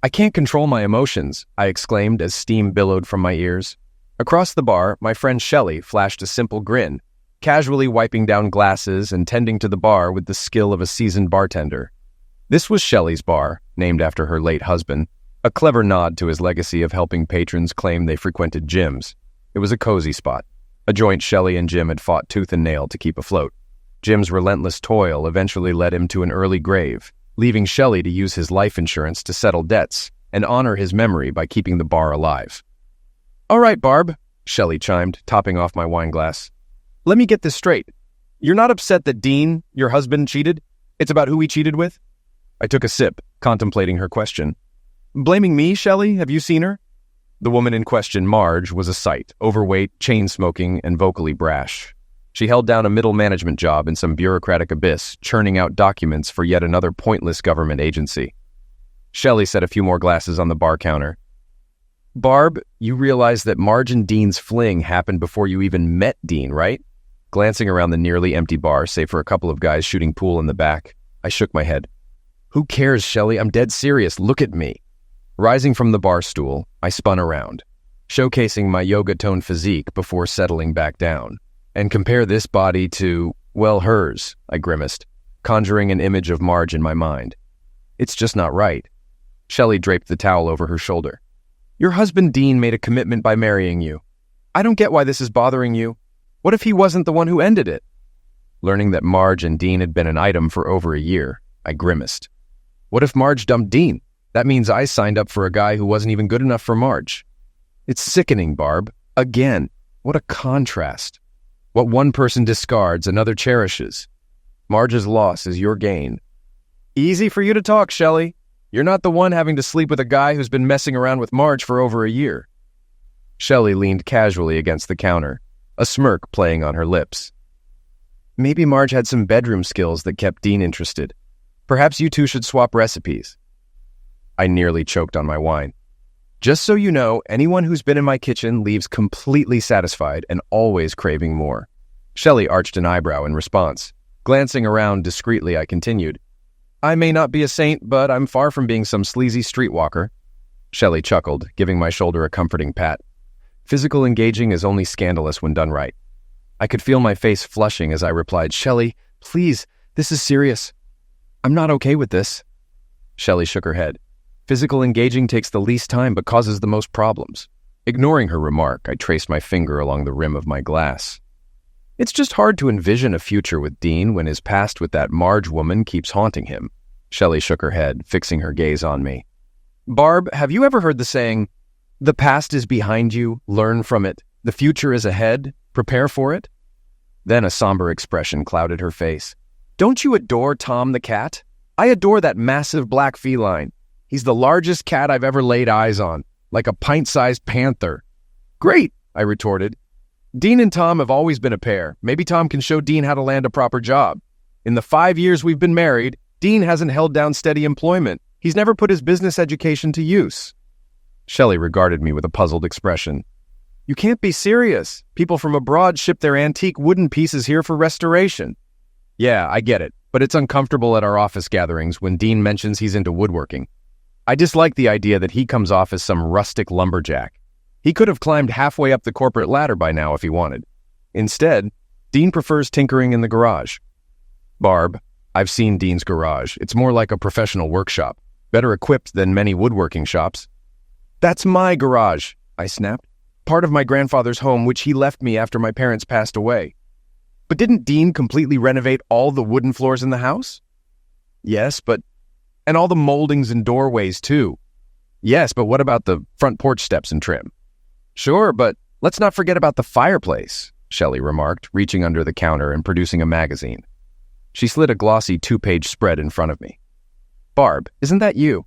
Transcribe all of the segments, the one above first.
I can't control my emotions, I exclaimed as steam billowed from my ears. Across the bar, my friend Shelley flashed a simple grin, casually wiping down glasses and tending to the bar with the skill of a seasoned bartender. This was Shelley's bar, named after her late husband, a clever nod to his legacy of helping patrons claim they frequented Jim's. It was a cozy spot, a joint Shelley and Jim had fought tooth and nail to keep afloat. Jim's relentless toil eventually led him to an early grave, leaving Shelley to use his life insurance to settle debts and honor his memory by keeping the bar alive. "All right, Barb," Shelley chimed, topping off my wine glass. "Let me get this straight. You're not upset that Dean, your husband, cheated? It's about who he cheated with?" I took a sip, contemplating her question. "Blaming me, Shelley? Have you seen her?" The woman in question, Marge, was a sight, overweight, chain-smoking, and vocally brash. She held down a middle management job in some bureaucratic abyss, churning out documents for yet another pointless government agency. Shelley set a few more glasses on the bar counter. "Barb, you realize that Marge and Dean's fling happened before you even met Dean, right?" Glancing around the nearly empty bar, save for a couple of guys shooting pool in the back, I shook my head. "Who cares, Shelley? I'm dead serious. Look at me." Rising from the bar stool, I spun around, showcasing my yoga-toned physique before settling back down. "And compare this body to, well, hers," I grimaced, conjuring an image of Marge in my mind. "It's just not right." Shelley draped the towel over her shoulder. "Your husband Dean made a commitment by marrying you. I don't get why this is bothering you. What if he wasn't the one who ended it?" Learning that Marge and Dean had been an item for over a year, I grimaced. "What if Marge dumped Dean? That means I signed up for a guy who wasn't even good enough for Marge." "It's sickening, Barb. Again, what a contrast. What one person discards, another cherishes. Marge's loss is your gain." "Easy for you to talk, Shelley. You're not the one having to sleep with a guy who's been messing around with Marge for over a year." Shelley leaned casually against the counter, a smirk playing on her lips. "Maybe Marge had some bedroom skills that kept Dean interested. Perhaps you two should swap recipes." I nearly choked on my wine. "Just so you know, anyone who's been in my kitchen leaves completely satisfied and always craving more." Shelley arched an eyebrow in response. Glancing around discreetly, I continued, "I may not be a saint, but I'm far from being some sleazy streetwalker." Shelley chuckled, giving my shoulder a comforting pat. "Physical engaging is only scandalous when done right." I could feel my face flushing as I replied, "Shelley, please, this is serious. I'm not okay with this." Shelley shook her head. "Physical engaging takes the least time but causes the most problems." Ignoring her remark, I traced my finger along the rim of my glass. "It's just hard to envision a future with Dean when his past with that Marge woman keeps haunting him." Shelley shook her head, fixing her gaze on me. "Barb, have you ever heard the saying, 'The past is behind you, learn from it. The future is ahead, prepare for it'?" Then a somber expression clouded her face. "Don't you adore Tom the cat? I adore that massive black feline. He's the largest cat I've ever laid eyes on, like a pint-sized panther." "Great," I retorted. "Dean and Tom have always been a pair. Maybe Tom can show Dean how to land a proper job. In the 5 years we've been married, Dean hasn't held down steady employment. He's never put his business education to use." Shelley regarded me with a puzzled expression. "You can't be serious. People from abroad ship their antique wooden pieces here for restoration." "Yeah, I get it, but it's uncomfortable at our office gatherings when Dean mentions he's into woodworking. I dislike the idea that he comes off as some rustic lumberjack. He could have climbed halfway up the corporate ladder by now if he wanted. Instead, Dean prefers tinkering in the garage." "Barb, I've seen Dean's garage. It's more like a professional workshop, better equipped than many woodworking shops." "That's my garage," I snapped. "Part of my grandfather's home, which he left me after my parents passed away." "But didn't Dean completely renovate all the wooden floors in the house?" "Yes, but... and all the moldings and doorways, too." "Yes, but what about the front porch steps and trim?" "Sure, but let's not forget about the fireplace," Shelley remarked, reaching under the counter and producing a magazine. She slid a glossy 2-page spread in front of me. "Barb, isn't that you?"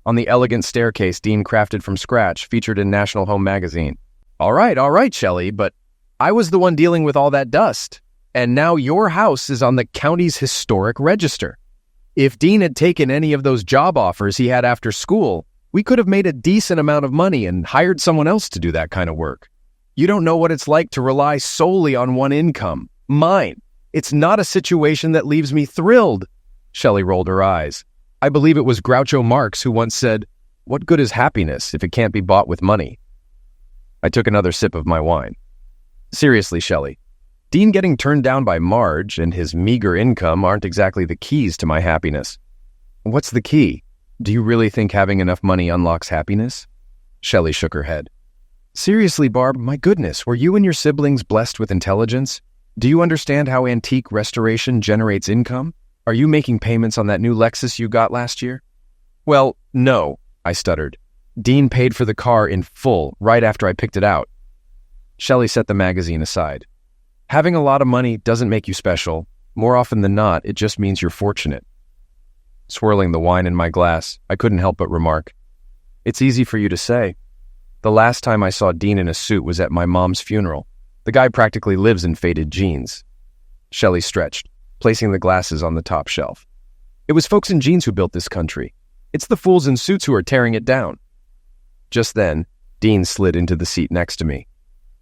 On the elegant staircase Dean crafted from scratch, featured in National Home magazine. All right, Shelley, but I was the one dealing with all that dust, and now your house is on the county's historic register. If Dean had taken any of those job offers he had after school, we could have made a decent amount of money and hired someone else to do that kind of work. You don't know what it's like to rely solely on one income, mine. It's not a situation that leaves me thrilled." Shelley rolled her eyes. "I believe it was Groucho Marx who once said, What good is happiness if it can't be bought with money? I took another sip of my wine. Seriously, Shelley, Dean getting turned down by Marge and his meager income aren't exactly the keys to my happiness. What's the key? Do you really think having enough money unlocks happiness? Shelley shook her head. Seriously, Barb, my goodness, were you and your siblings blessed with intelligence? Do you understand how antique restoration generates income? Are you making payments on that new Lexus you got last year? Well, no, I stuttered. Dean paid for the car in full right after I picked it out. Shelley set the magazine aside. Having a lot of money doesn't make you special. More often than not, it just means you're fortunate. Swirling the wine in my glass, I couldn't help but remark, "It's easy for you to say. The last time I saw Dean in a suit was at my mom's funeral. The guy practically lives in faded jeans." Shelley stretched, placing the glasses on the top shelf. "It was folks in jeans who built this country. It's the fools in suits who are tearing it down." Just then, Dean slid into the seat next to me.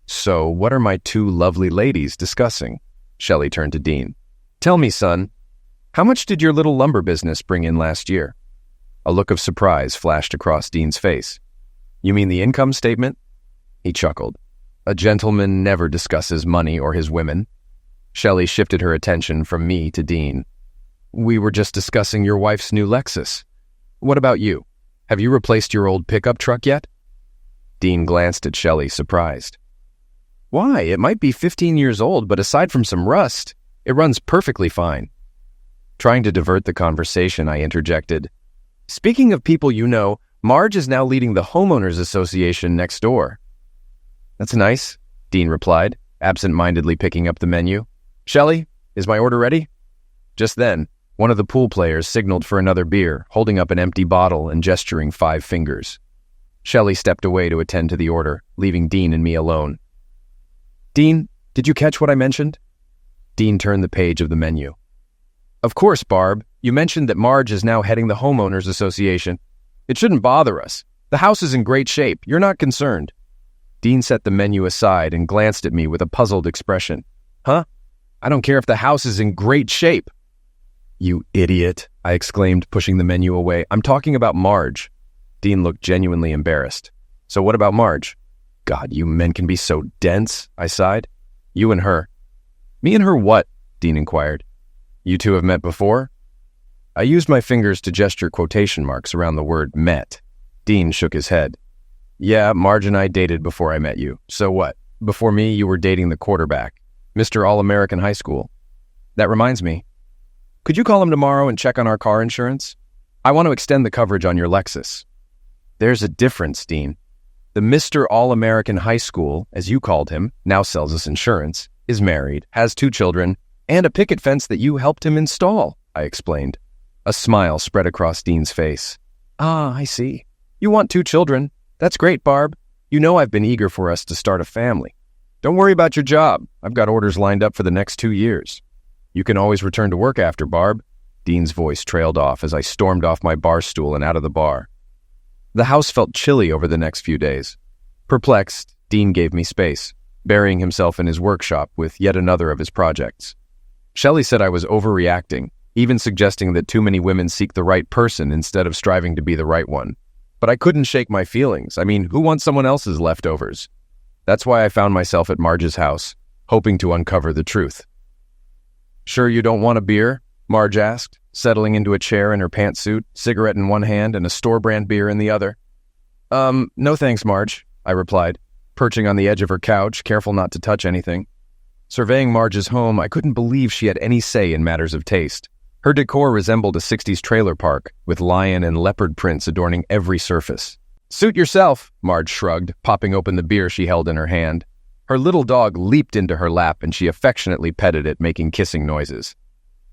"So, what are my two lovely ladies discussing?" Shelley turned to Dean. "Tell me, son, how much did your little lumber business bring in last year?" A look of surprise flashed across Dean's face. "You mean the income statement?" He chuckled. "A gentleman never discusses money or his women." Shelley shifted her attention from me to Dean. "We were just discussing your wife's new Lexus. What about you? Have you replaced your old pickup truck yet?" Dean glanced at Shelley, surprised. "Why, it might be 15 years old, but aside from some rust, it runs perfectly fine." Trying to divert the conversation, I interjected, "Speaking of people you know, Marge is now leading the homeowners association next door." "That's nice," Dean replied, absent-mindedly picking up the menu. "Shelley, is my order ready?" Just then, one of the pool players signaled for another beer, holding up an empty bottle and gesturing 5 fingers. Shelley stepped away to attend to the order, leaving Dean and me alone. "Dean, did you catch what I mentioned?" Dean turned the page of the menu. "Of course, Barb. You mentioned that Marge is now heading the homeowners association. It shouldn't bother us. The house is in great shape. You're not concerned." Dean set the menu aside and glanced at me with a puzzled expression. "Huh? I don't care if the house is in great shape." "You idiot," I exclaimed, pushing the menu away. "I'm talking about Marge." Dean looked genuinely embarrassed. "So what about Marge?" "God, you men can be so dense," I sighed. "You and her." "Me and her what?" Dean inquired. "You two have met before?" I used my fingers to gesture quotation marks around the word met. Dean shook his head. "Yeah, Marge and I dated before I met you. So what? Before me, you were dating the quarterback, Mr. All-American High School. That reminds me. Could you call him tomorrow and check on our car insurance? I want to extend the coverage on your Lexus." "There's a difference, Dean. The Mr. All-American High School, as you called him, now sells us insurance, is married, has 2 children, and a picket fence that you helped him install," I explained. A smile spread across Dean's face. "Ah, I see. You want 2 children. That's great, Barb. You know I've been eager for us to start a family. Don't worry about your job. I've got orders lined up for the next 2 years. You can always return to work after, Barb." Dean's voice trailed off as I stormed off my bar stool and out of the bar. The house felt chilly over the next few days. Perplexed, Dean gave me space, burying himself in his workshop with yet another of his projects. Shelley said I was overreacting, even suggesting that too many women seek the right person instead of striving to be the right one. But I couldn't shake my feelings. I mean, who wants someone else's leftovers? That's why I found myself at Marge's house, hoping to uncover the truth. "Sure you don't want a beer?" Marge asked, settling into a chair in her pantsuit, cigarette in one hand and a store-brand beer in the other. No thanks, Marge," I replied, perching on the edge of her couch, careful not to touch anything. Surveying Marge's home, I couldn't believe she had any say in matters of taste. Her decor resembled a 60s trailer park, with lion and leopard prints adorning every surface. "Suit yourself," Marge shrugged, popping open the beer she held in her hand. Her little dog leaped into her lap and she affectionately petted it, making kissing noises.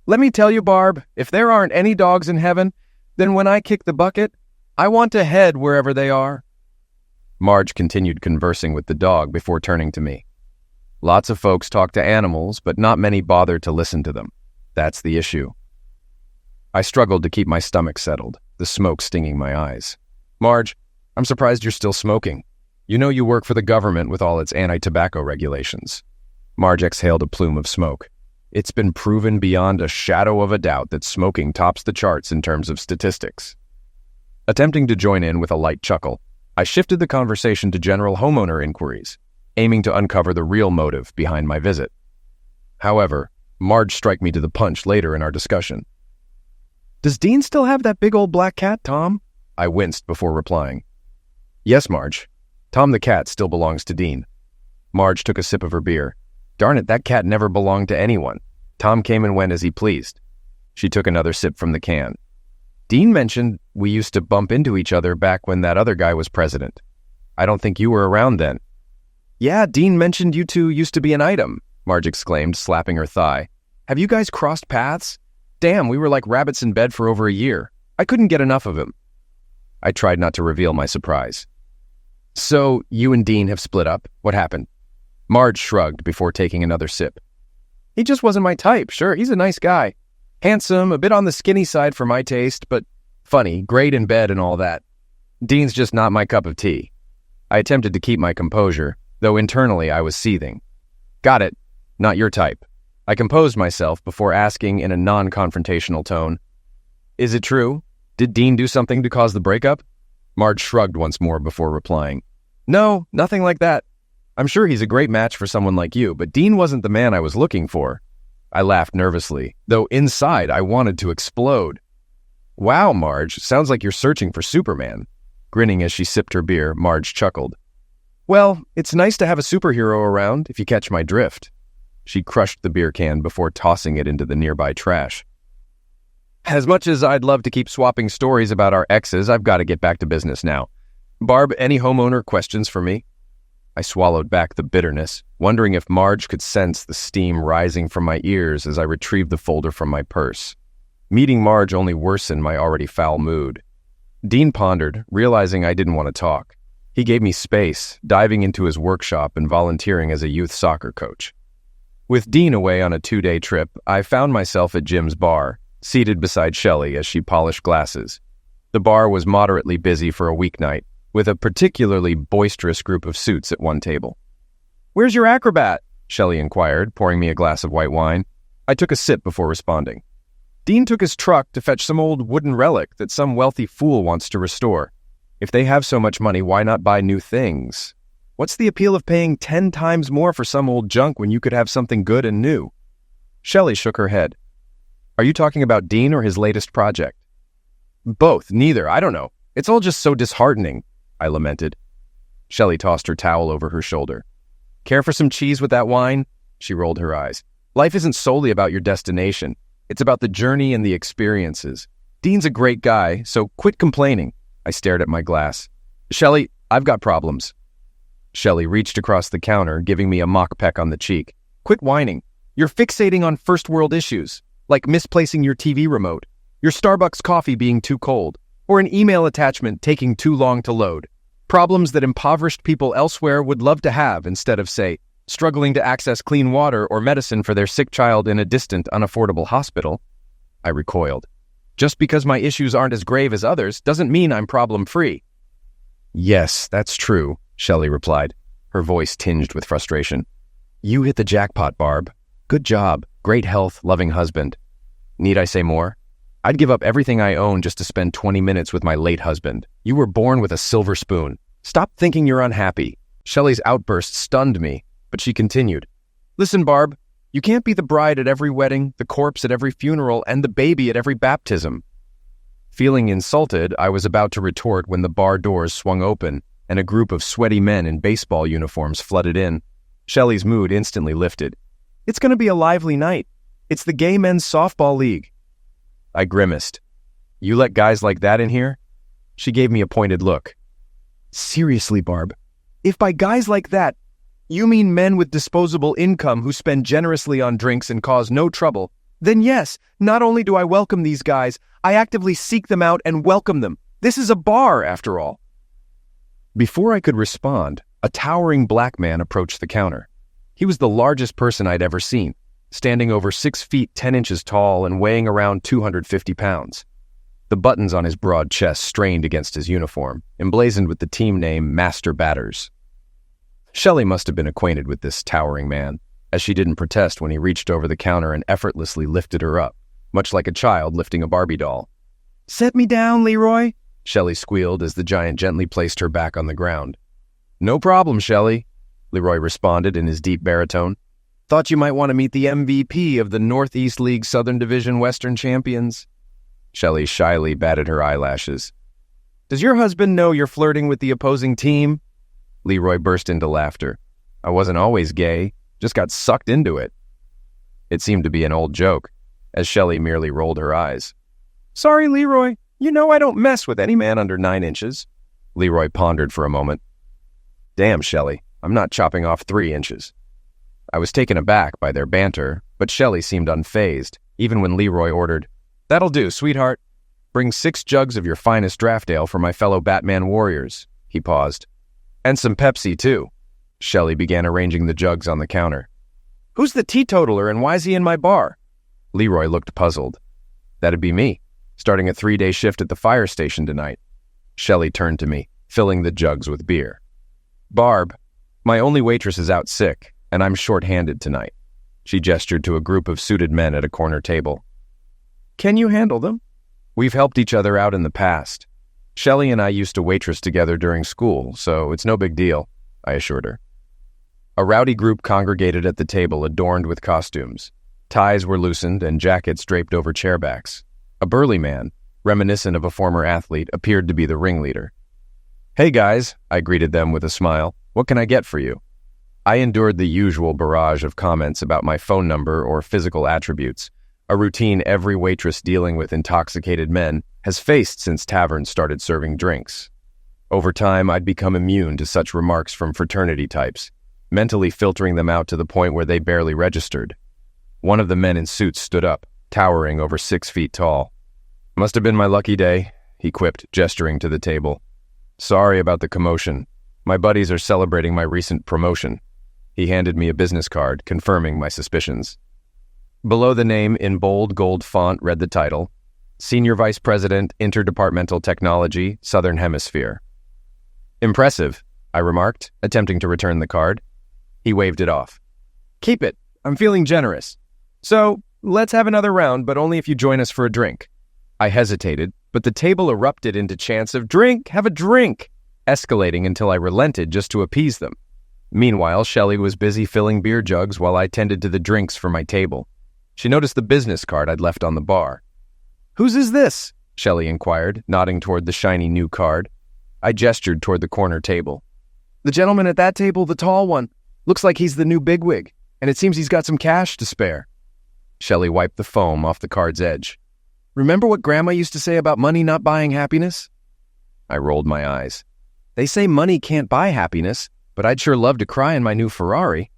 "Let me tell you, Barb, if there aren't any dogs in heaven, then when I kick the bucket, I want to head wherever they are." Marge continued conversing with the dog before turning to me. "Lots of folks talk to animals, but not many bother to listen to them. That's the issue." I struggled to keep my stomach settled, the smoke stinging my eyes. "Marge, I'm surprised you're still smoking. You know you work for the government with all its anti-tobacco regulations." Marge exhaled a plume of smoke. "It's been proven beyond a shadow of a doubt that smoking tops the charts in terms of statistics." Attempting to join in with a light chuckle, I shifted the conversation to general homeowner inquiries, aiming to uncover the real motive behind my visit. However, Marge struck me to the punch later in our discussion. "Does Dean still have that big old black cat, Tom?" I winced before replying. "Yes, Marge. Tom the cat still belongs to Dean." Marge took a sip of her beer. "Darn it, that cat never belonged to anyone. Tom came and went as he pleased." She took another sip from the can. "Dean mentioned we used to bump into each other back when that other guy was president. I don't think you were around then." "Yeah, Dean mentioned you two used to be an item," Marge exclaimed, slapping her thigh. "Have you guys crossed paths? Damn, we were like rabbits in bed for over a year. I couldn't get enough of him." I tried not to reveal my surprise. "So, you and Dean have split up? What happened?" Marge shrugged before taking another sip. "He just wasn't my type. Sure, he's a nice guy. Handsome, a bit on the skinny side for my taste, but funny, great in bed and all that. Dean's just not my cup of tea." I attempted to keep my composure, though internally I was seething. "Got it. Not your type." I composed myself before asking in a non-confrontational tone, "Is it true? Did Dean do something to cause the breakup?" Marge shrugged once more before replying, "No, nothing like that. I'm sure he's a great match for someone like you, but Dean wasn't the man I was looking for." I laughed nervously, though inside I wanted to explode. "Wow, Marge, sounds like you're searching for Superman." Grinning as she sipped her beer, Marge chuckled. "Well, it's nice to have a superhero around, if you catch my drift." She crushed the beer can before tossing it into the nearby trash. "As much as I'd love to keep swapping stories about our exes, I've got to get back to business now. Barb, any homeowner questions for me?" I swallowed back the bitterness, wondering if Marge could sense the steam rising from my ears as I retrieved the folder from my purse. Meeting Marge only worsened my already foul mood. Dean pondered, realizing I didn't want to talk. He gave me space, diving into his workshop and volunteering as a youth soccer coach. With Dean away on a 2-day trip, I found myself at Jim's bar, seated beside Shelley as she polished glasses. The bar was moderately busy for a weeknight, with a particularly boisterous group of suits at one table. "Where's your acrobat?" Shelley inquired, pouring me a glass of white wine. I took a sip before responding. "Dean took his truck to fetch some old wooden relic that some wealthy fool wants to restore. If they have so much money, why not buy new things? What's the appeal of paying 10 times more for some old junk when you could have something good and new?" Shelley shook her head. "Are you talking about Dean or his latest project?" "Both, neither, I don't know. It's all just so disheartening," I lamented. Shelley tossed her towel over her shoulder. "Care for some cheese with that wine?" She rolled her eyes. "Life isn't solely about your destination. It's about the journey and the experiences. Dean's a great guy, so quit complaining." I stared at my glass. "Shelley, I've got problems." Shelley reached across the counter, giving me a mock peck on the cheek. "Quit whining. You're fixating on first-world issues, like misplacing your TV remote, your Starbucks coffee being too cold, or an email attachment taking too long to load. Problems that impoverished people elsewhere would love to have instead of, say, struggling to access clean water or medicine for their sick child in a distant, unaffordable hospital." I recoiled. "Just because my issues aren't as grave as others doesn't mean I'm problem-free." "Yes, that's true," Shelley replied, her voice tinged with frustration. "You hit the jackpot, Barb. Good job. Great health, loving husband. Need I say more? I'd give up everything I own just to spend 20 minutes with my late husband. You were born with a silver spoon. Stop thinking you're unhappy." Shelley's outburst stunned me, but she continued. "Listen, Barb, you can't be the bride at every wedding, the corpse at every funeral, and the baby at every baptism." Feeling insulted, I was about to retort when the bar doors swung open and a group of sweaty men in baseball uniforms flooded in. Shelley's mood instantly lifted. "It's going to be a lively night. It's the Gay Men's Softball League." I grimaced. "You let guys like that in here?" She gave me a pointed look. "Seriously, Barb, if by guys like that, you mean men with disposable income who spend generously on drinks and cause no trouble, then yes, not only do I welcome these guys, I actively seek them out and welcome them. This is a bar, after all." Before I could respond, a towering black man approached the counter. He was the largest person I'd ever seen, standing over 6 feet 10 inches tall and weighing around 250 pounds. The buttons on his broad chest strained against his uniform, emblazoned with the team name Master Batters. Shelley must have been acquainted with this towering man, as she didn't protest when he reached over the counter and effortlessly lifted her up, much like a child lifting a Barbie doll. "Set me down, Leroy," Shelley squealed as the giant gently placed her back on the ground. No problem, Shelley, Leroy responded in his deep baritone. Thought you might want to meet the MVP of the Northeast League Southern Division Western Champions. Shelley shyly batted her eyelashes. Does your husband know you're flirting with the opposing team? Leroy burst into laughter. I wasn't always gay, just got sucked into it. It seemed to be an old joke, as Shelley merely rolled her eyes. Sorry, Leroy, you know I don't mess with any man under 9 inches. Leroy pondered for a moment. Damn, Shelley, I'm not chopping off 3 inches. I was taken aback by their banter, but Shelley seemed unfazed, even when Leroy ordered, That'll do, sweetheart. Bring 6 jugs of your finest draft ale for my fellow Batman warriors. He paused. And some Pepsi, too. Shelley began arranging the jugs on the counter. Who's the teetotaler and why's he in my bar? Leroy looked puzzled. That'd be me, starting a 3-day shift at the fire station tonight. Shelley turned to me, filling the jugs with beer. Barb, my only waitress is out sick, and I'm short-handed tonight. She gestured to a group of suited men at a corner table. Can you handle them? We've helped each other out in the past. Shelley and I used to waitress together during school, so it's no big deal, I assured her. A rowdy group congregated at the table adorned with costumes. Ties were loosened and jackets draped over chairbacks. A burly man, reminiscent of a former athlete, appeared to be the ringleader. Hey guys, I greeted them with a smile. What can I get for you? I endured the usual barrage of comments about my phone number or physical attributes, a routine every waitress dealing with intoxicated men has faced since taverns started serving drinks. Over time, I'd become immune to such remarks from fraternity types, mentally filtering them out to the point where they barely registered. One of the men in suits stood up, towering over 6 feet tall. Must have been my lucky day, he quipped, gesturing to the table. Sorry about the commotion. My buddies are celebrating my recent promotion. He handed me a business card, confirming my suspicions. Below the name, in bold gold font, read the title, Senior Vice President, Interdepartmental Technology, Southern Hemisphere. Impressive, I remarked, attempting to return the card. He waved it off. Keep it. I'm feeling generous. So, let's have another round, but only if you join us for a drink. I hesitated, but the table erupted into chants of drink, have a drink, escalating until I relented just to appease them. Meanwhile, Shelley was busy filling beer jugs while I tended to the drinks for my table. She noticed the business card I'd left on the bar. Whose is this? Shelley inquired, nodding toward the shiny new card. I gestured toward the corner table. The gentleman at that table, the tall one. Looks like he's the new bigwig, and it seems he's got some cash to spare. Shelley wiped the foam off the card's edge. Remember what Grandma used to say about money not buying happiness? I rolled my eyes. They say money can't buy happiness, but I'd sure love to cry in my new Ferrari.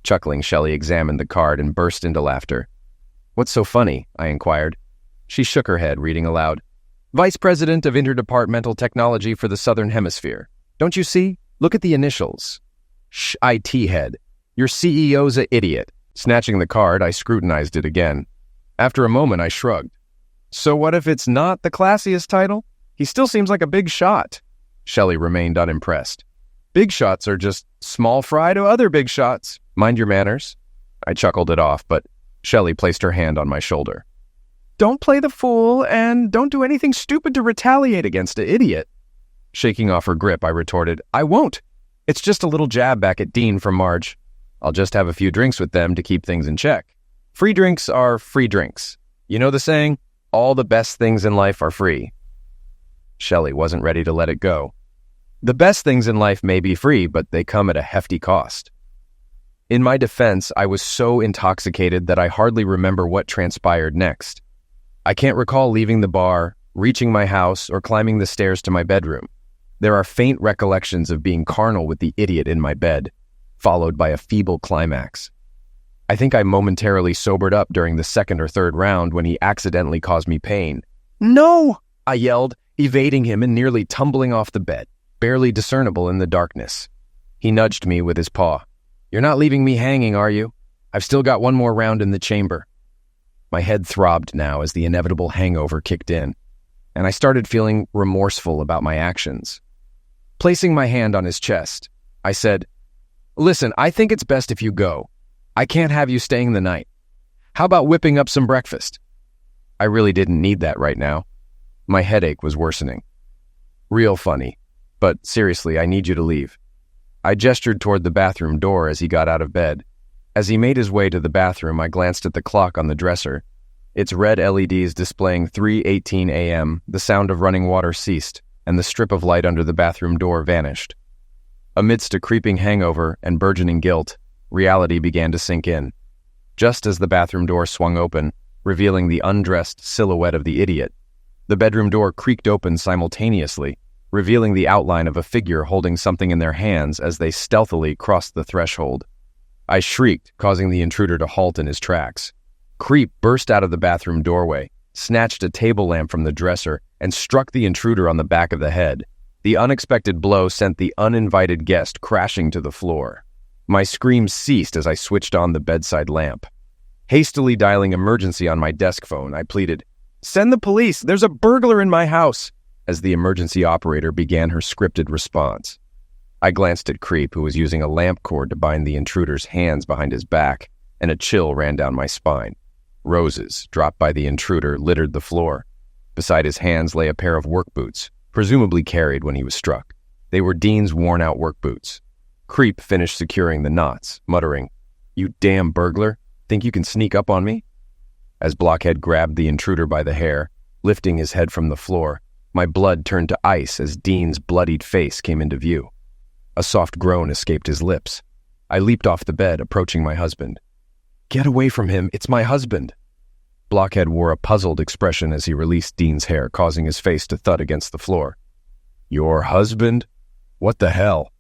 Chuckling, Shelley examined the card and burst into laughter. What's so funny? I inquired. She shook her head, reading aloud. Vice President of Interdepartmental Technology for the Southern Hemisphere. Don't you see? Look at the initials. Shh, IT head. Your CEO's a idiot. Snatching the card, I scrutinized it again. After a moment, I shrugged. So what if it's not the classiest title? He still seems like a big shot. Shelley remained unimpressed. Big shots are just small fry to other big shots. Mind your manners. I chuckled it off, but Shelley placed her hand on my shoulder. Don't play the fool, and don't do anything stupid to retaliate against an idiot. Shaking off her grip, I retorted, I won't. It's just a little jab back at Dean from Marge. I'll just have a few drinks with them to keep things in check. Free drinks are free drinks. You know the saying? All the best things in life are free. Shelley wasn't ready to let it go. The best things in life may be free, but they come at a hefty cost. In my defense, I was so intoxicated that I hardly remember what transpired next. I can't recall leaving the bar, reaching my house, or climbing the stairs to my bedroom. There are faint recollections of being carnal with the idiot in my bed, followed by a feeble climax. I think I momentarily sobered up during the second or third round when he accidentally caused me pain. No! I yelled, evading him and nearly tumbling off the bed, barely discernible in the darkness. He nudged me with his paw. You're not leaving me hanging, are you? I've still got one more round in the chamber. My head throbbed now as the inevitable hangover kicked in, and I started feeling remorseful about my actions. Placing my hand on his chest, I said, Listen, I think it's best if you go. I can't have you staying the night. How about whipping up some breakfast? I really didn't need that right now. My headache was worsening. Real funny. But seriously, I need you to leave. I gestured toward the bathroom door as he got out of bed. As he made his way to the bathroom, I glanced at the clock on the dresser. Its red LEDs displaying 3:18 a.m., the sound of running water ceased, and the strip of light under the bathroom door vanished. Amidst a creeping hangover and burgeoning guilt, reality began to sink in. Just as the bathroom door swung open, revealing the undressed silhouette of the idiot, the bedroom door creaked open simultaneously, revealing the outline of a figure holding something in their hands as they stealthily crossed the threshold. I shrieked, causing the intruder to halt in his tracks. Creep burst out of the bathroom doorway, snatched a table lamp from the dresser, and struck the intruder on the back of the head. The unexpected blow sent the uninvited guest crashing to the floor. My screams ceased as I switched on the bedside lamp. Hastily dialing emergency on my desk phone, I pleaded, "Send the police! There's a burglar in my house!" as the emergency operator began her scripted response. I glanced at Creep, who was using a lamp cord to bind the intruder's hands behind his back, and a chill ran down my spine. Roses, dropped by the intruder, littered the floor. Beside his hands lay a pair of work boots, presumably carried when he was struck. They were Dean's worn-out work boots. Creep finished securing the knots, muttering, "You damn burglar, think you can sneak up on me?" As Blockhead grabbed the intruder by the hair, lifting his head from the floor, my blood turned to ice as Dean's bloodied face came into view. A soft groan escaped his lips. I leaped off the bed, approaching my husband. "Get away from him, it's my husband!" Blockhead wore a puzzled expression as he released Dean's hair, causing his face to thud against the floor. "Your husband? What the hell?"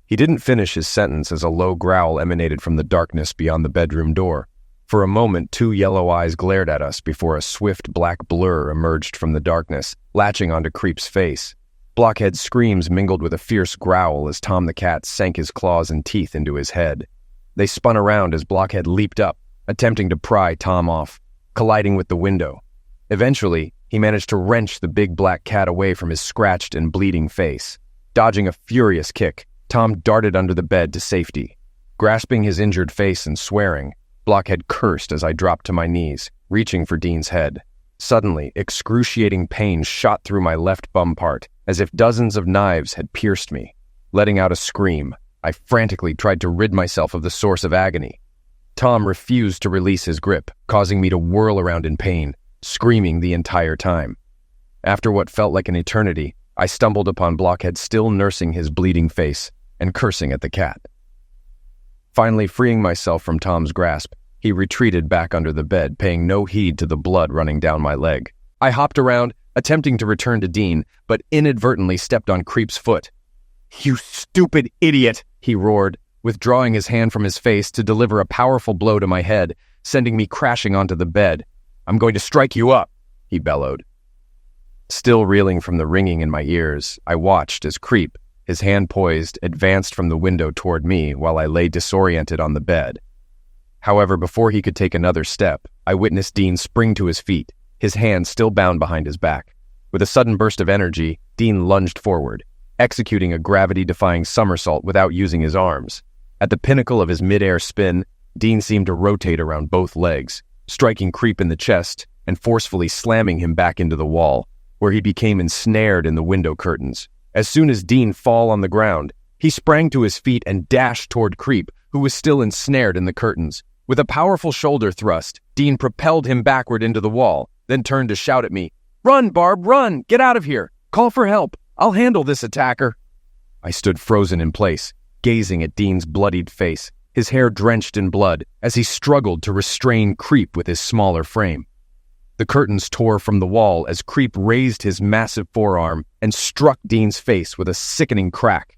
He didn't finish his sentence as a low growl emanated from the darkness beyond the bedroom door. For a moment, two yellow eyes glared at us before a swift black blur emerged from the darkness, latching onto Creep's face. Blockhead's screams mingled with a fierce growl as Tom the cat sank his claws and teeth into his head. They spun around as Blockhead leaped up, attempting to pry Tom off, colliding with the window. Eventually, he managed to wrench the big black cat away from his scratched and bleeding face. Dodging a furious kick, Tom darted under the bed to safety. Grasping his injured face and swearing, Blockhead cursed as I dropped to my knees, reaching for Dean's head. Suddenly, excruciating pain shot through my left bum part, as if dozens of knives had pierced me. Letting out a scream, I frantically tried to rid myself of the source of agony. Tom refused to release his grip, causing me to whirl around in pain, screaming the entire time. After what felt like an eternity, I stumbled upon Blockhead still nursing his bleeding face and cursing at the cat. Finally freeing myself from Tom's grasp, he retreated back under the bed, paying no heed to the blood running down my leg. I hopped around, attempting to return to Dean, but inadvertently stepped on Creep's foot. "You stupid idiot!" he roared, withdrawing his hand from his face to deliver a powerful blow to my head, sending me crashing onto the bed. "I'm going to strike you up," he bellowed. Still reeling from the ringing in my ears, I watched as Creep, his hand poised, advanced from the window toward me while I lay disoriented on the bed. However, before he could take another step, I witnessed Dean spring to his feet, his hand still bound behind his back. With a sudden burst of energy, Dean lunged forward, executing a gravity-defying somersault without using his arms. At the pinnacle of his mid-air spin, Dean seemed to rotate around both legs, striking Creep in the chest and forcefully slamming him back into the wall, where he became ensnared in the window curtains. As soon as Dean fell on the ground, he sprang to his feet and dashed toward Creep, who was still ensnared in the curtains. With a powerful shoulder thrust, Dean propelled him backward into the wall, then turned to shout at me, "Run, Barb, run! Get out of here! Call for help! I'll handle this attacker!" I stood frozen in place, gazing at Dean's bloodied face, his hair drenched in blood, as he struggled to restrain Creep with his smaller frame. The curtains tore from the wall as Creep raised his massive forearm and struck Dean's face with a sickening crack.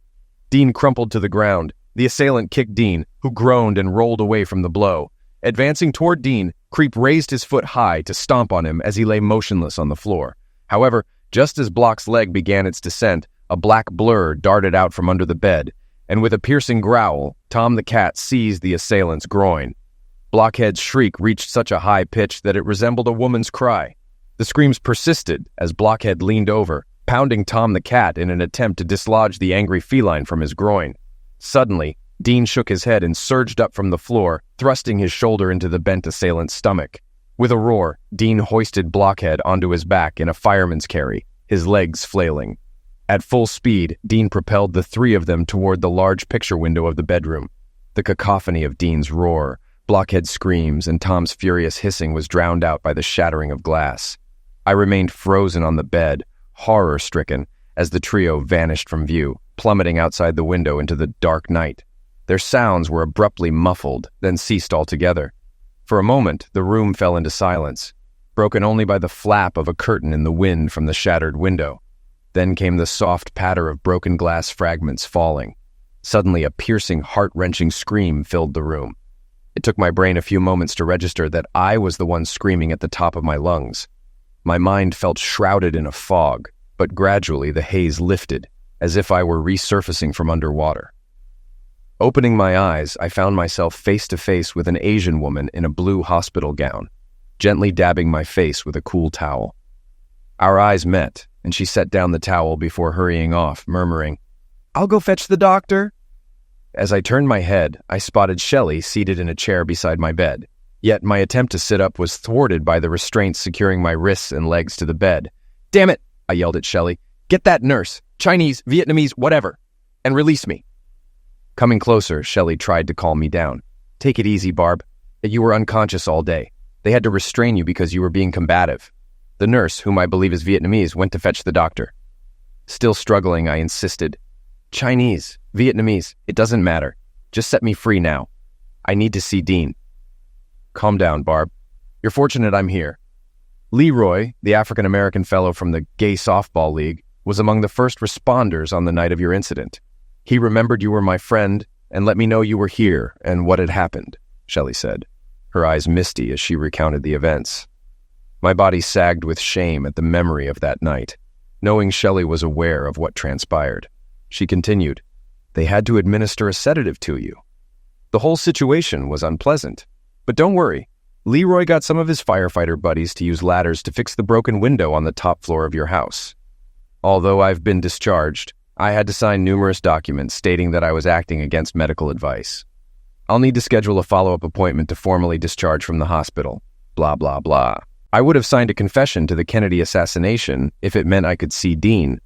Dean crumpled to the ground. The assailant kicked Dean, who groaned and rolled away from the blow. Advancing toward Dean, Creep raised his foot high to stomp on him as he lay motionless on the floor. However, just as Block's leg began its descent, a black blur darted out from under the bed, and with a piercing growl, Tom the cat seized the assailant's groin. Blockhead's shriek reached such a high pitch that it resembled a woman's cry. The screams persisted as Blockhead leaned over, pounding Tom the cat in an attempt to dislodge the angry feline from his groin. Suddenly, Dean shook his head and surged up from the floor, thrusting his shoulder into the bent assailant's stomach. With a roar, Dean hoisted Blockhead onto his back in a fireman's carry, his legs flailing. At full speed, Dean propelled the three of them toward the large picture window of the bedroom. The cacophony of Dean's roar, Blockhead's screams, and Tom's furious hissing was drowned out by the shattering of glass. I remained frozen on the bed, horror-stricken, as the trio vanished from view, plummeting outside the window into the dark night. Their sounds were abruptly muffled, then ceased altogether. For a moment, the room fell into silence, broken only by the flap of a curtain in the wind from the shattered window. Then came the soft patter of broken glass fragments falling. Suddenly, a piercing, heart-wrenching scream filled the room. It took my brain a few moments to register that I was the one screaming at the top of my lungs. My mind felt shrouded in a fog, but gradually the haze lifted, as if I were resurfacing from underwater. Opening my eyes, I found myself face to face with an Asian woman in a blue hospital gown, gently dabbing my face with a cool towel. Our eyes met, and she set down the towel before hurrying off, murmuring, "I'll go fetch the doctor." As I turned my head, I spotted Shelley seated in a chair beside my bed. Yet my attempt to sit up was thwarted by the restraints securing my wrists and legs to the bed. "Damn it!" I yelled at Shelley. "Get that nurse, Chinese, Vietnamese, whatever, and release me." Coming closer, Shelley tried to calm me down. "Take it easy, Barb. You were unconscious all day. They had to restrain you because you were being combative. The nurse, whom I believe is Vietnamese, went to fetch the doctor." Still struggling, I insisted. "Chinese, Vietnamese, it doesn't matter. Just set me free now. I need to see Dean." "Calm down, Barb. You're fortunate I'm here. Leroy, the African-American fellow from the Gay Softball League, was among the first responders on the night of your incident. He remembered you were my friend and let me know you were here and what had happened," Shelley said, her eyes misty as she recounted the events. My body sagged with shame at the memory of that night, knowing Shelley was aware of what transpired. She continued, "They had to administer a sedative to you. The whole situation was unpleasant. But don't worry, Leroy got some of his firefighter buddies to use ladders to fix the broken window on the top floor of your house. Although I've been discharged, I had to sign numerous documents stating that I was acting against medical advice. I'll need to schedule a follow-up appointment to formally discharge from the hospital. Blah, blah, blah. I would have signed a confession to the Kennedy assassination if it meant I could see Dean.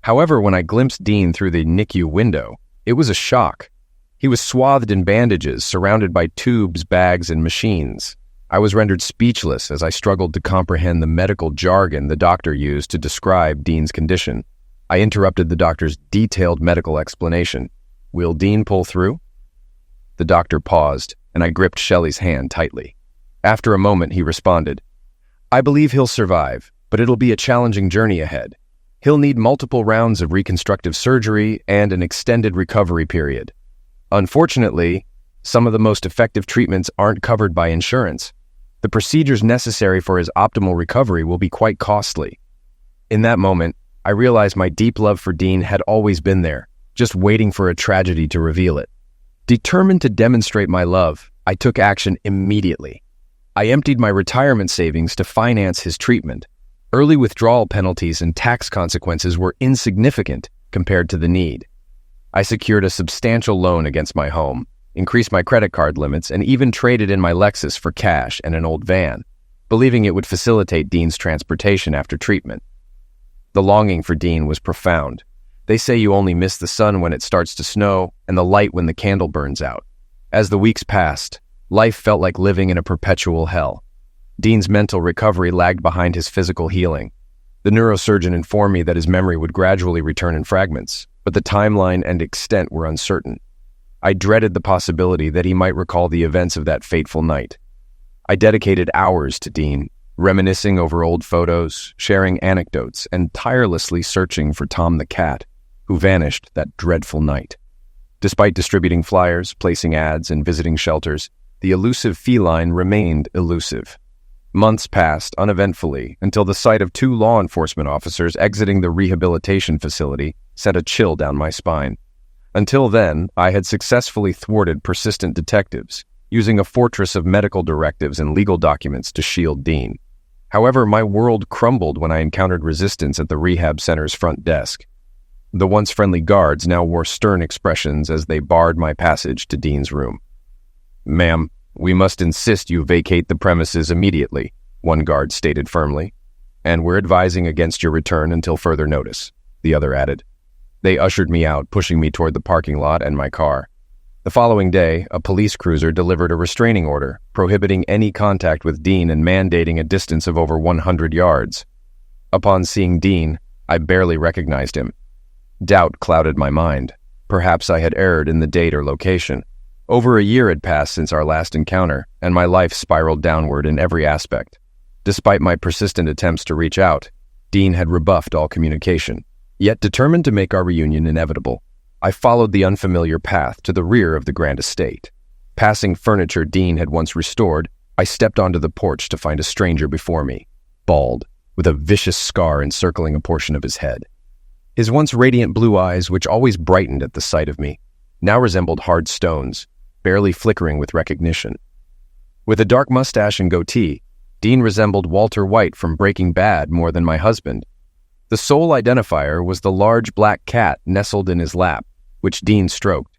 However, when I glimpsed Dean through the NICU window, it was a shock. He was swathed in bandages, surrounded by tubes, bags, and machines. I was rendered speechless as I struggled to comprehend the medical jargon the doctor used to describe Dean's condition. I interrupted the doctor's detailed medical explanation. "Will Dean pull through?" The doctor paused, and I gripped Shelley's hand tightly. After a moment, he responded, "I believe he'll survive, but it'll be a challenging journey ahead. He'll need multiple rounds of reconstructive surgery and an extended recovery period. Unfortunately, some of the most effective treatments aren't covered by insurance. The procedures necessary for his optimal recovery will be quite costly." In that moment, I realized my deep love for Dean had always been there, just waiting for a tragedy to reveal it. Determined to demonstrate my love, I took action immediately. I emptied my retirement savings to finance his treatment. Early withdrawal penalties and tax consequences were insignificant compared to the need. I secured a substantial loan against my home, increased my credit card limits, and even traded in my Lexus for cash and an old van, believing it would facilitate Dean's transportation after treatment. The longing for Dean was profound. They say you only miss the sun when it starts to snow and the light when the candle burns out. As the weeks passed, life felt like living in a perpetual hell. Dean's mental recovery lagged behind his physical healing. The neurosurgeon informed me that his memory would gradually return in fragments, but the timeline and extent were uncertain. I dreaded the possibility that he might recall the events of that fateful night. I dedicated hours to Dean, reminiscing over old photos, sharing anecdotes, and tirelessly searching for Tom the cat, who vanished that dreadful night. Despite distributing flyers, placing ads, and visiting shelters, the elusive feline remained elusive. Months passed uneventfully until the sight of 2 law enforcement officers exiting the rehabilitation facility sent a chill down my spine. Until then, I had successfully thwarted persistent detectives, using a fortress of medical directives and legal documents to shield Dean. However, my world crumbled when I encountered resistance at the rehab center's front desk. The once friendly guards now wore stern expressions as they barred my passage to Dean's room. "Ma'am, we must insist you vacate the premises immediately," one guard stated firmly. And we're advising against your return until further notice," the other added. They ushered me out, pushing me toward the parking lot and my car. The following day, a police cruiser delivered a restraining order, prohibiting any contact with Dean and mandating a distance of over 100 yards. Upon seeing Dean, I barely recognized him. Doubt clouded my mind. Perhaps I had erred in the date or location. Over a year had passed since our last encounter, and my life spiraled downward in every aspect. Despite my persistent attempts to reach out, Dean had rebuffed all communication. Yet determined to make our reunion inevitable, I followed the unfamiliar path to the rear of the grand estate. Passing furniture Dean had once restored, I stepped onto the porch to find a stranger before me, bald, with a vicious scar encircling a portion of his head. His once radiant blue eyes, which always brightened at the sight of me, now resembled hard stones, barely flickering with recognition. With a dark mustache and goatee, Dean resembled Walter White from Breaking Bad more than my husband. The sole identifier was the large black cat nestled in his lap, which Dean stroked.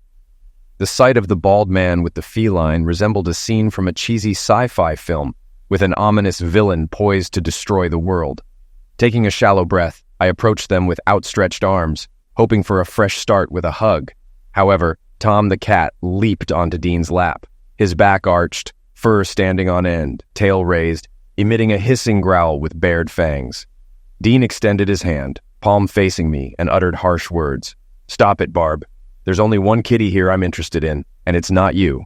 The sight of the bald man with the feline resembled a scene from a cheesy sci-fi film, with an ominous villain poised to destroy the world. Taking a shallow breath, I approached them with outstretched arms, hoping for a fresh start with a hug. However, Tom the cat leaped onto Dean's lap, his back arched, fur standing on end, tail raised, emitting a hissing growl with bared fangs. Dean extended his hand, palm facing me, and uttered harsh words. "Stop it, Barb. There's only one kitty here I'm interested in, and it's not you."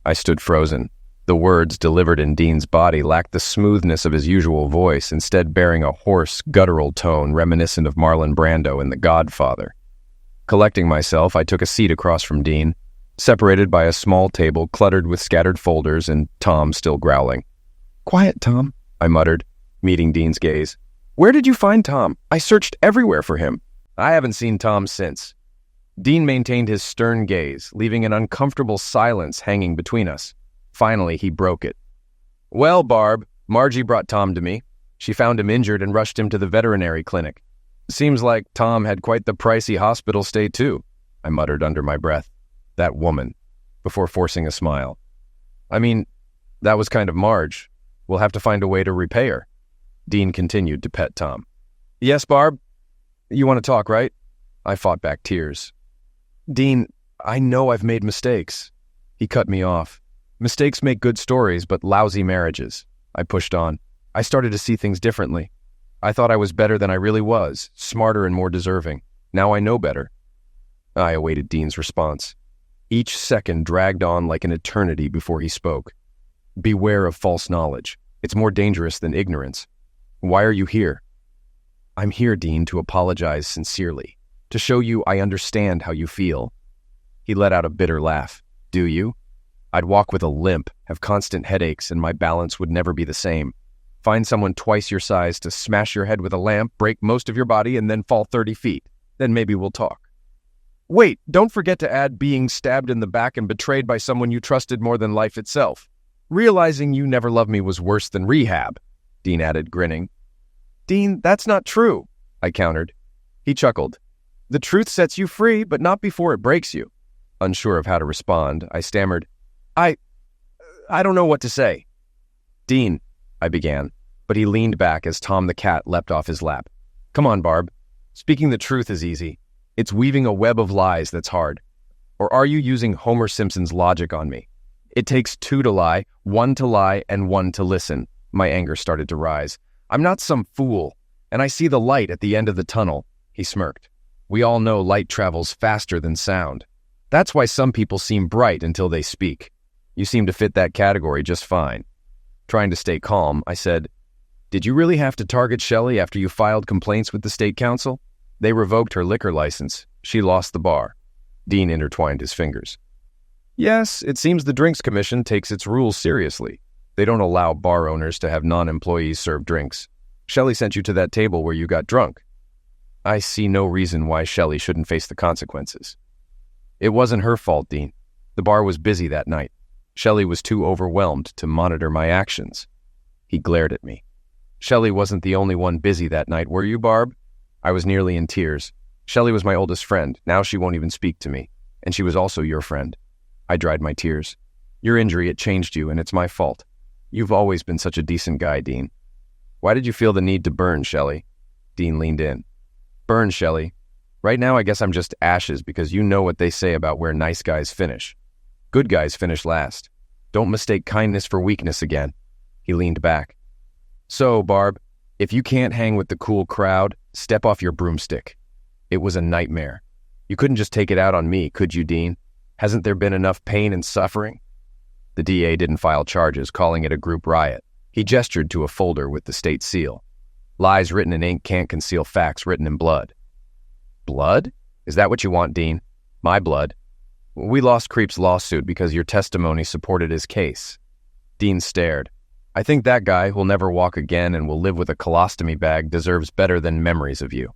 I stood frozen. The words delivered in Dean's body lacked the smoothness of his usual voice, instead bearing a hoarse, guttural tone reminiscent of Marlon Brando in The Godfather. Collecting myself, I took a seat across from Dean, separated by a small table cluttered with scattered folders and Tom still growling. "Quiet, Tom," I muttered, meeting Dean's gaze. "Where did you find Tom? I searched everywhere for him." "I haven't seen Tom since." Dean maintained his stern gaze, leaving an uncomfortable silence hanging between us. Finally, he broke it. "Well, Barb, Margie brought Tom to me. She found him injured and rushed him to the veterinary clinic. Seems like Tom had quite the pricey hospital stay, too," I muttered under my breath. "That woman," before forcing a smile. "I mean, that was kind of Marge. We'll have to find a way to repay her." Dean continued to pet Tom. "Yes, Barb? You want to talk, right?" I fought back tears. "Dean, I know I've made mistakes." He cut me off. "Mistakes make good stories, but lousy marriages." I pushed on. "I started to see things differently. I thought I was better than I really was, smarter and more deserving. Now I know better." I awaited Dean's response. Each second dragged on like an eternity before he spoke. "Beware of false knowledge. It's more dangerous than ignorance. Why are you here?" "I'm here, Dean, to apologize sincerely, to show you I understand how you feel." He let out a bitter laugh. "Do you? I'd walk with a limp, have constant headaches, and my balance would never be the same. Find someone twice your size to smash your head with a lamp, break most of your body, and then fall 30 feet. Then maybe we'll talk." "Wait, don't forget to add being stabbed in the back and betrayed by someone you trusted more than life itself. Realizing you never loved me was worse than rehab," Dean added, grinning. "Dean, that's not true," I countered. He chuckled. "The truth sets you free, but not before it breaks you." Unsure of how to respond, I stammered, I don't know what to say." "Dean," I began, but he leaned back as Tom the cat leapt off his lap. "Come on, Barb. Speaking the truth is easy. It's weaving a web of lies that's hard. Or are you using Homer Simpson's logic on me? It takes two to lie, one to lie, and one to listen." My anger started to rise. "I'm not some fool, and I see the light at the end of the tunnel," he smirked. "We all know light travels faster than sound. That's why some people seem bright until they speak. You seem to fit that category just fine." Trying to stay calm, I said, "Did you really have to target Shelley after you filed complaints with the state council? They revoked her liquor license. She lost the bar." Dean intertwined his fingers. "Yes, it seems the Drinks Commission takes its rules seriously. They don't allow bar owners to have non-employees serve drinks. Shelley sent you to that table where you got drunk. I see no reason why Shelley shouldn't face the consequences." "It wasn't her fault, Dean. The bar was busy that night. Shelley was too overwhelmed to monitor my actions." He glared at me. "Shelley wasn't the only one busy that night, were you, Barb?" I was nearly in tears. "Shelley was my oldest friend. Now she won't even speak to me. And she was also your friend." I dried my tears. "Your injury, it changed you, and it's my fault. You've always been such a decent guy, Dean." Why did you feel the need to burn, Shelley? Dean leaned in. Burn, Shelley. Right now I guess I'm just ashes because you know what they say about where nice guys finish. Good guys finish last. Don't mistake kindness for weakness again. He leaned back. So, Barb, if you can't hang with the cool crowd, step off your broomstick. It was a nightmare. You couldn't just take it out on me, could you, Dean? Hasn't there been enough pain and suffering? The DA didn't file charges, calling it a group riot. He gestured to a folder with the state seal. Lies written in ink can't conceal facts written in blood. Blood? Is that what you want, Dean? My blood. We lost Creep's lawsuit because your testimony supported his case. Dean stared. I think that guy who'll never walk again and will live with a colostomy bag deserves better than memories of you.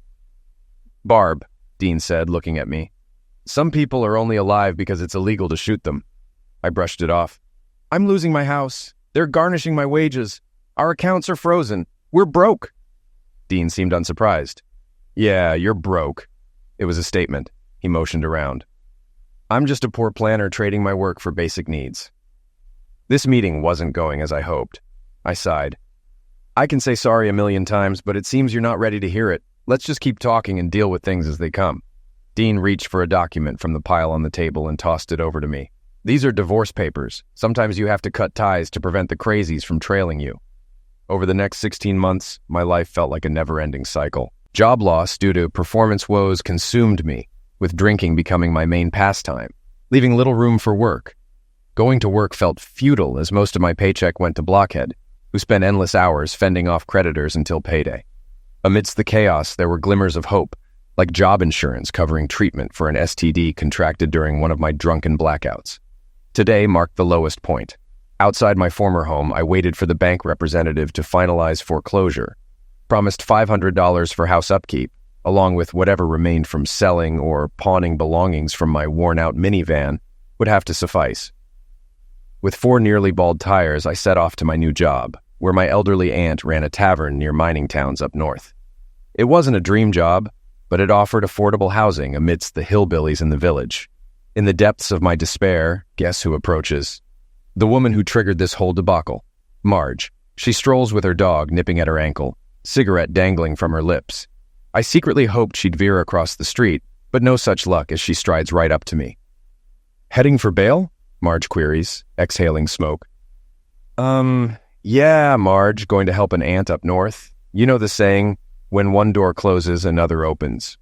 Barb, Dean said, looking at me. Some people are only alive because it's illegal to shoot them. I brushed it off. I'm losing my house. They're garnishing my wages. Our accounts are frozen. We're broke. Dean seemed unsurprised. Yeah, you're broke. It was a statement. He motioned around. I'm just a poor planner trading my work for basic needs. This meeting wasn't going as I hoped. I sighed. I can say sorry a million times, but it seems you're not ready to hear it. Let's just keep talking and deal with things as they come. Dean reached for a document from the pile on the table and tossed it over to me. These are divorce papers. Sometimes you have to cut ties to prevent the crazies from trailing you. Over the next 16 months, my life felt like a never-ending cycle. Job loss due to performance woes consumed me, with drinking becoming my main pastime, leaving little room for work. Going to work felt futile as most of my paycheck went to Blockhead, who spent endless hours fending off creditors until payday. Amidst the chaos, there were glimmers of hope, like job insurance covering treatment for an STD contracted during one of my drunken blackouts. Today marked the lowest point. Outside my former home, I waited for the bank representative to finalize foreclosure, promised $500 for house upkeep, along with whatever remained from selling or pawning belongings from my worn-out minivan, would have to suffice. With 4 nearly bald tires, I set off to my new job, where my elderly aunt ran a tavern near mining towns up north. It wasn't a dream job, but it offered affordable housing amidst the hillbillies in the village. In the depths of my despair, guess who approaches? The woman who triggered this whole debacle, Marge. She strolls with her dog nipping at her ankle, cigarette dangling from her lips. I secretly hoped she'd veer across the street, but no such luck as she strides right up to me. Heading for bail? Marge queries, exhaling smoke. Yeah, Marge, going to help an aunt up north. You know the saying, when one door closes, another opens.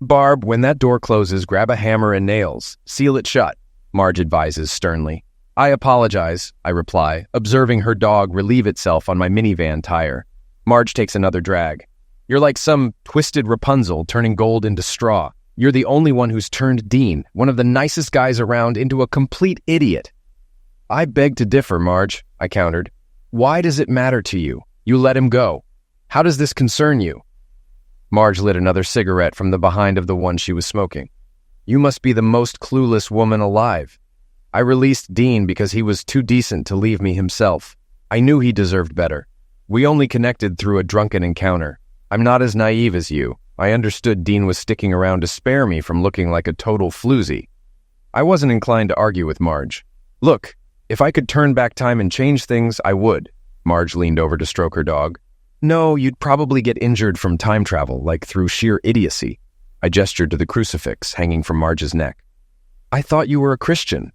Barb, when that door closes, grab a hammer and nails. Seal it shut, Marge advises sternly. I apologize, I reply, observing her dog relieve itself on my minivan tire. Marge takes another drag. You're like some twisted Rapunzel turning gold into straw. You're the only one who's turned Dean, one of the nicest guys around, into a complete idiot. I beg to differ, Marge, I countered. Why does it matter to you? You let him go. How does this concern you? Marge lit another cigarette from the behind of the one she was smoking. You must be the most clueless woman alive. I released Dean because he was too decent to leave me himself. I knew he deserved better. We only connected through a drunken encounter. I'm not as naive as you. I understood Dean was sticking around to spare me from looking like a total floozy. I wasn't inclined to argue with Marge. Look, if I could turn back time and change things, I would. Marge leaned over to stroke her dog. No, you'd probably get injured from time travel, like through sheer idiocy. I gestured to the crucifix hanging from Marge's neck. I thought you were a Christian.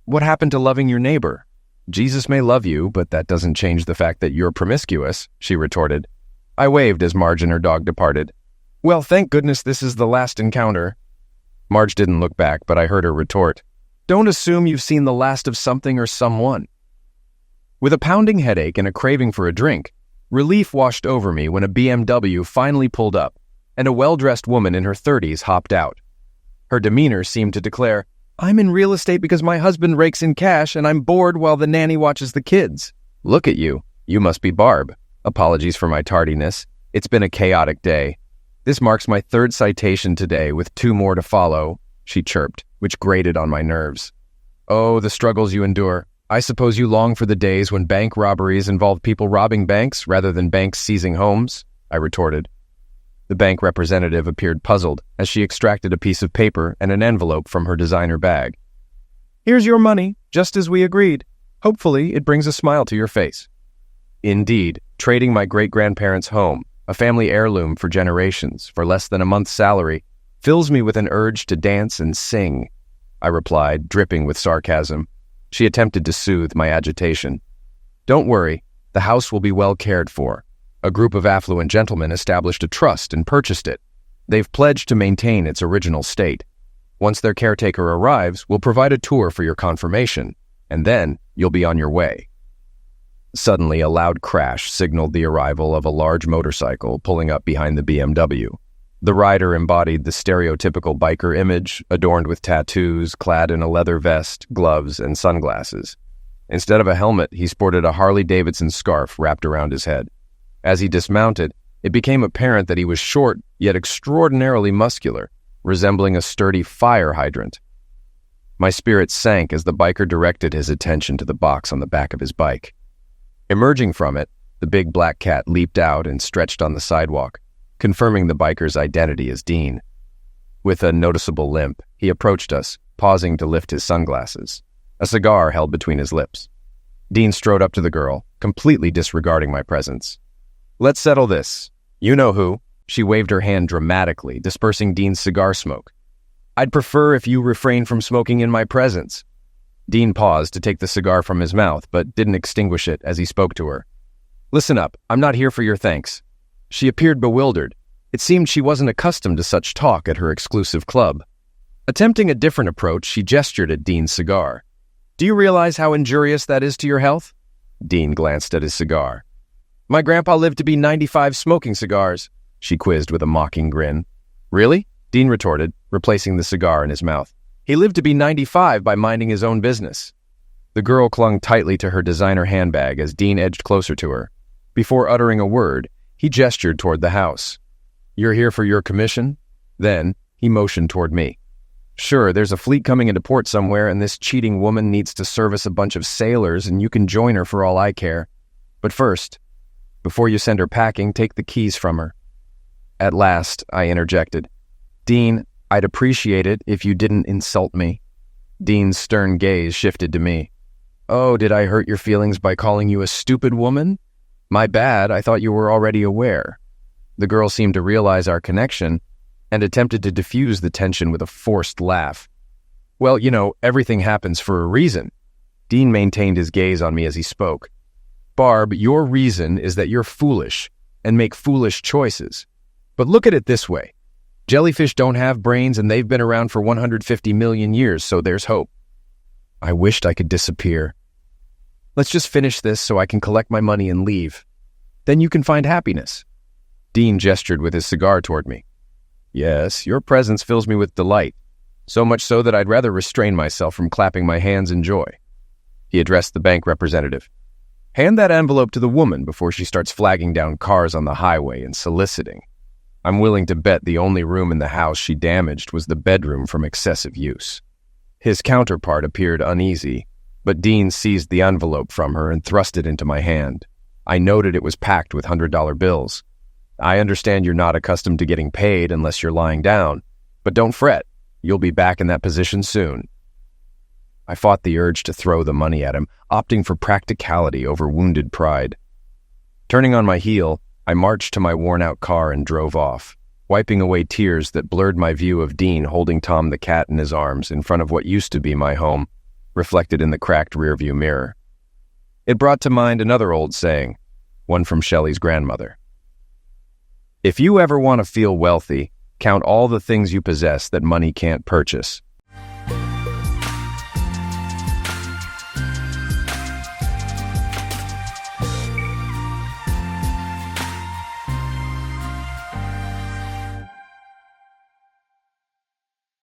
What happened to loving your neighbor? Jesus may love you, but that doesn't change the fact that you're promiscuous, she retorted. I waved as Marge and her dog departed. Well, thank goodness this is the last encounter. Marge didn't look back, but I heard her retort. Don't assume you've seen the last of something or someone. With a pounding headache and a craving for a drink, relief washed over me when a BMW finally pulled up, and a well-dressed woman in her 30s hopped out. Her demeanor seemed to declare, I'm in real estate because my husband rakes in cash and I'm bored while the nanny watches the kids. Look at you. You must be Barb. Apologies for my tardiness. It's been a chaotic day. This marks my 3rd citation today with 2 more to follow, she chirped, which grated on my nerves. Oh, the struggles you endure. I suppose you long for the days when bank robberies involved people robbing banks rather than banks seizing homes, I retorted. The bank representative appeared puzzled as she extracted a piece of paper and an envelope from her designer bag. Here's your money, just as we agreed. Hopefully, it brings a smile to your face. Indeed, trading my great-grandparents' home, a family heirloom for generations, for less than a month's salary, fills me with an urge to dance and sing," I replied, dripping with sarcasm. She attempted to soothe my agitation. "Don't worry, the house will be well cared for. A group of affluent gentlemen established a trust and purchased it. They've pledged to maintain its original state. Once their caretaker arrives, we'll provide a tour for your confirmation, and then you'll be on your way." Suddenly, a loud crash signaled the arrival of a large motorcycle pulling up behind the BMW. The rider embodied the stereotypical biker image, adorned with tattoos, clad in a leather vest, gloves, and sunglasses. Instead of a helmet, he sported a Harley-Davidson scarf wrapped around his head. As he dismounted, it became apparent that he was short, yet extraordinarily muscular, resembling a sturdy fire hydrant. My spirit sank as the biker directed his attention to the box on the back of his bike. Emerging from it, the big black cat leaped out and stretched on the sidewalk, confirming the biker's identity as Dean. With a noticeable limp, he approached us, pausing to lift his sunglasses, a cigar held between his lips. Dean strode up to the girl, completely disregarding my presence. "Let's settle this. You know who." She waved her hand dramatically, dispersing Dean's cigar smoke. "I'd prefer if you refrain from smoking in my presence." Dean paused to take the cigar from his mouth, but didn't extinguish it as he spoke to her. "Listen up, I'm not here for your thanks." She appeared bewildered. It seemed she wasn't accustomed to such talk at her exclusive club. Attempting a different approach, she gestured at Dean's cigar. "Do you realize how injurious that is to your health?" Dean glanced at his cigar. "My grandpa lived to be 95 smoking cigars," she quizzed with a mocking grin. "Really?" Dean retorted, replacing the cigar in his mouth. "He lived to be 95 by minding his own business." The girl clung tightly to her designer handbag as Dean edged closer to her. Before uttering a word, he gestured toward the house. "You're here for your commission?" Then, he motioned toward me. "Sure, there's a fleet coming into port somewhere, and this cheating woman needs to service a bunch of sailors, and you can join her for all I care. But first, before you send her packing, take the keys from her." At last, I interjected. "Dean, I'd appreciate it if you didn't insult me." Dean's stern gaze shifted to me. "Oh, did I hurt your feelings by calling you a stupid woman? My bad, I thought you were already aware." The girl seemed to realize our connection and attempted to diffuse the tension with a forced laugh. "Well, you know, everything happens for a reason." Dean maintained his gaze on me as he spoke. "Barb, your reason is that you're foolish and make foolish choices. But look at it this way. Jellyfish don't have brains, and they've been around for 150 million years, so there's hope." I wished I could disappear. "Let's just finish this so I can collect my money and leave. Then you can find happiness." Dean gestured with his cigar toward me. "Yes, your presence fills me with delight, so much so that I'd rather restrain myself from clapping my hands in joy." He addressed the bank representative. "Hand that envelope to the woman before she starts flagging down cars on the highway and soliciting. I'm willing to bet the only room in the house she damaged was the bedroom from excessive use." His counterpart appeared uneasy, but Dean seized the envelope from her and thrust it into my hand. I noted it was packed with $100 bills. "I understand you're not accustomed to getting paid unless you're lying down, but don't fret. You'll be back in that position soon." I fought the urge to throw the money at him, opting for practicality over wounded pride. Turning on my heel, I marched to my worn-out car and drove off, wiping away tears that blurred my view of Dean holding Tom the cat in his arms in front of what used to be my home, reflected in the cracked rearview mirror. It brought to mind another old saying, one from Shelley's grandmother. "If you ever want to feel wealthy, count all the things you possess that money can't purchase.